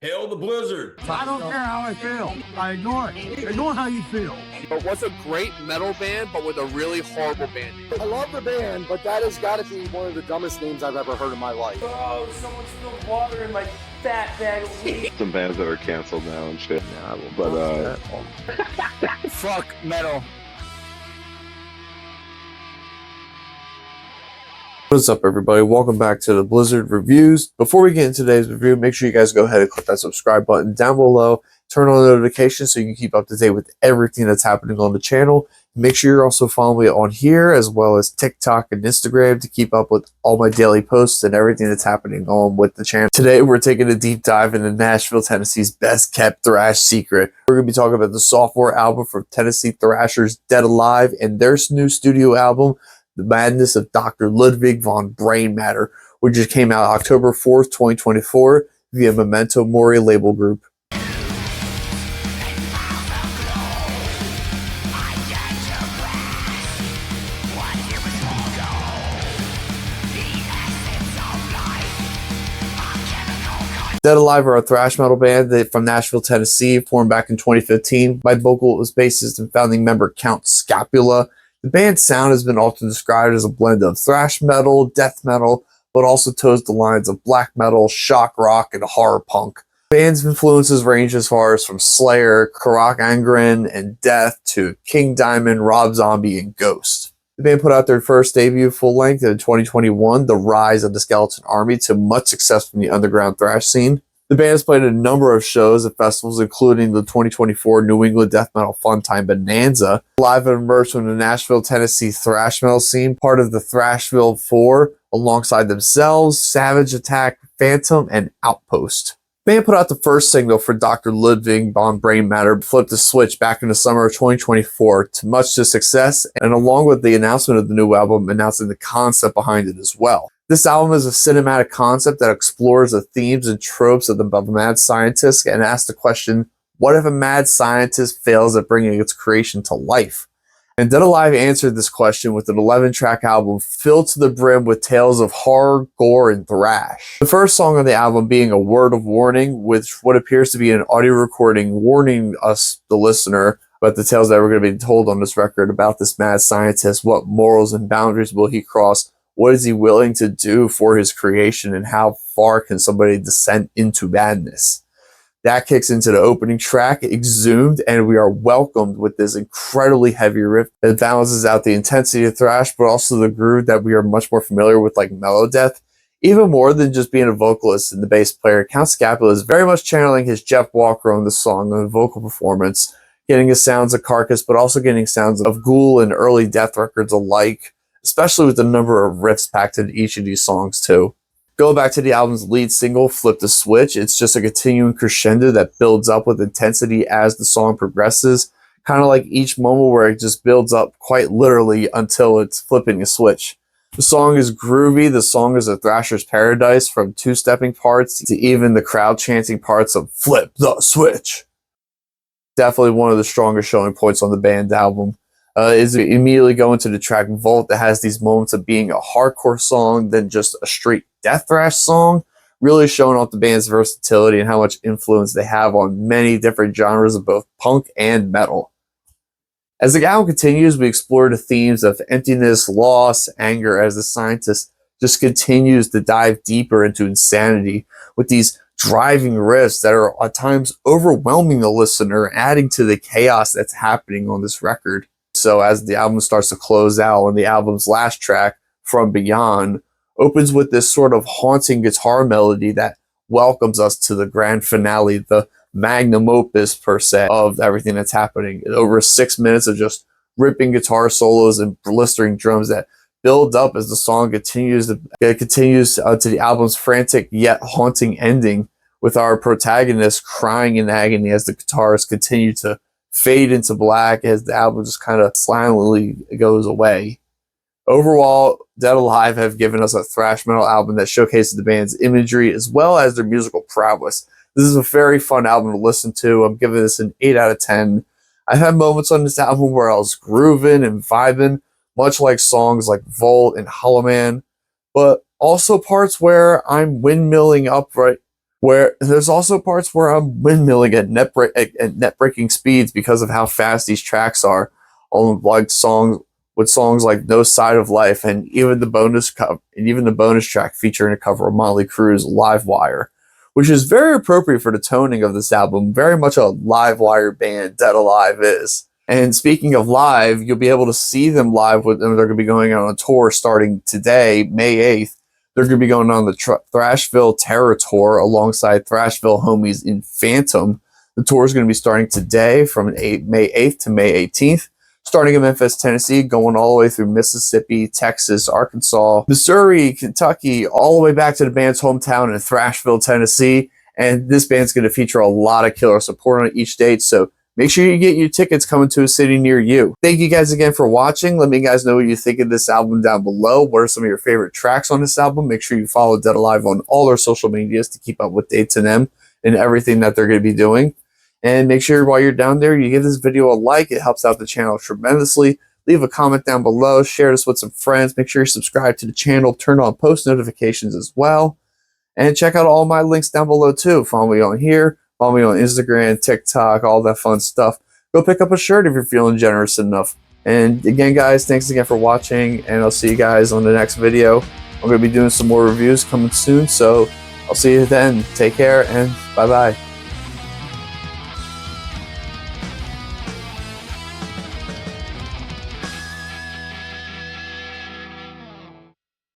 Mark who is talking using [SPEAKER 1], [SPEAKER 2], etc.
[SPEAKER 1] Hail the blizzard.
[SPEAKER 2] I don't care how I feel. I ignore it. Ignore how you feel.
[SPEAKER 3] But what's a great metal band, but with a really horrible band name?
[SPEAKER 4] I love the band, but that has got to be one of the dumbest names I've ever heard in my life.
[SPEAKER 5] Oh, someone spilled water in my fat bag of weed.
[SPEAKER 6] Some bands that are canceled now and shit.
[SPEAKER 4] Fuck metal.
[SPEAKER 7] What's up, everybody? Welcome back to the Blizzard Reviews. Before we get into today's review, make sure you guys go ahead and click that subscribe button down below. Turn on notifications so you can keep up to date with everything that's happening on the channel. Make sure you're also following me on here as well as TikTok and Instagram to keep up with all my daily posts and everything that's happening on with the channel. Today, we're taking a deep dive into Nashville, Tennessee's best kept thrash secret. We're going to be talking about the sophomore album from Tennessee Thrashers, Dead Alive, and their new studio album, The Madness of Dr. Ludvig Von Brainmatter, which just came out October 4th, 2024 via Memento Mori label group. Dead Alive are a thrash metal band from Nashville, Tennessee, formed back in 2015 by vocalist, bassist, and founding member Count Scapula. The band's sound has been often described as a blend of thrash metal, death metal, but also toes the lines of black metal, shock rock, and horror punk. The band's influences range as far as from Slayer, Karak Angren, and Death to King Diamond, Rob Zombie, and Ghost. The band put out their first debut full-length in 2021, The Rise of the Skeleton Army, to much success from the underground thrash scene. The band has played a number of shows at festivals, including the 2024 New England Death Metal Fun Time Bonanza. Live and emerged from the Nashville, Tennessee thrash metal scene, part of the Thrashville Tour, alongside themselves, Savage Attack, Phantom, and Outpost. The band put out the first single for Dr. Ludvig Von Brainmatter, flipped the switch back in the summer of 2024 to much success, and along with the announcement of the new album, announcing the concept behind it as well. This album is a cinematic concept that explores the themes and tropes of the mad scientist and asks the question, what if a mad scientist fails at bringing its creation to life? And Dead Alive answered this question with an 11-track album filled to the brim with tales of horror, gore, and thrash. The first song on the album being A Word of Warning, which what appears to be an audio recording warning us, the listener, about the tales that were going to be told on this record about this mad scientist. What morals and boundaries will he cross? What is he willing to do for his creation, and how far can somebody descend into madness? That kicks into the opening track, Exhumed, and we are welcomed with this incredibly heavy riff that balances out the intensity of thrash, but also the groove that we are much more familiar with, like Melodeath. Even more than just being a vocalist and the bass player, Count Scapula is very much channeling his Jeff Walker on the song and the vocal performance, getting his sounds of Carcass, but also getting sounds of Ghoul and early Death records alike, especially with the number of riffs packed into each of these songs too. Go back to the album's lead single, Flip the Switch. It's just a continuing crescendo that builds up with intensity as the song progresses, kind of like each moment where it just builds up quite literally until it's flipping a switch. The song is groovy. The song is a thrasher's paradise, from two-stepping parts to even the crowd chanting parts of Flip the Switch. Definitely one of the strongest showing points on the band album. Is immediately go into the track Vault that has these moments of being a hardcore song than just a straight death thrash song, really showing off the band's versatility and how much influence they have on many different genres of both punk and metal. As the album continues, we explore the themes of emptiness, loss, anger, as the scientist just continues to dive deeper into insanity with these driving riffs that are at times overwhelming the listener, adding to the chaos that's happening on this record. So as the album starts to close out, and the album's last track, From Beyond, opens with this sort of haunting guitar melody that welcomes us to the grand finale, the magnum opus per se of everything that's happening. Over 6 minutes of just ripping guitar solos and blistering drums that build up as the song continues to the album's frantic yet haunting ending, with our protagonist crying in agony as the guitars continue to fade into black as the album just kind of silently goes away. Overall, Dead Alive have given us a thrash metal album that showcases the band's imagery as well as their musical prowess. This is a very fun album to listen to. I'm giving this an 8 out of 10. I've had moments on this album where I was grooving and vibing, much like songs like Volt and Hollow Man, but also parts where I'm windmilling upright where there's also parts where I'm windmilling at net breaking speeds because of how fast these tracks are. On like songs like No Side of Life, and even the bonus track featuring a cover of Motley Crue's Live Wire, which is very appropriate for the toning of this album. Very much a live wire band Dead Alive is. And speaking of live, you'll be able to see them live with them. They're going to be going on a tour starting today, May 8th. They're going to be going on the Thrashville Terror Tour alongside Thrashville homies in Phantom. The tour is going to be starting today from May 8th to May 18th. Starting in Memphis, Tennessee, going all the way through Mississippi, Texas, Arkansas, Missouri, Kentucky, all the way back to the band's hometown in Thrashville, Tennessee. And this band's going to feature a lot of killer support on each date, so make sure you get your tickets coming to a city near you. Thank you guys again for watching. Let me guys know what you think of this album down below. What are some of your favorite tracks on this album? Make sure you follow Dead Alive on all their social medias to keep up with dates and them and everything that they're going to be doing. And make sure while you're down there, you give this video a like. It helps out the channel tremendously. Leave a comment down below. Share this with some friends. Make sure you subscribe to the channel. Turn on post notifications as well. And check out all my links down below too. Follow me on here. Follow me on Instagram, TikTok, all that fun stuff. Go pick up a shirt if you're feeling generous enough. And again, guys, thanks again for watching. And I'll see you guys on the next video. I'm going to be doing some more reviews coming soon. So I'll see you then. Take care and bye-bye.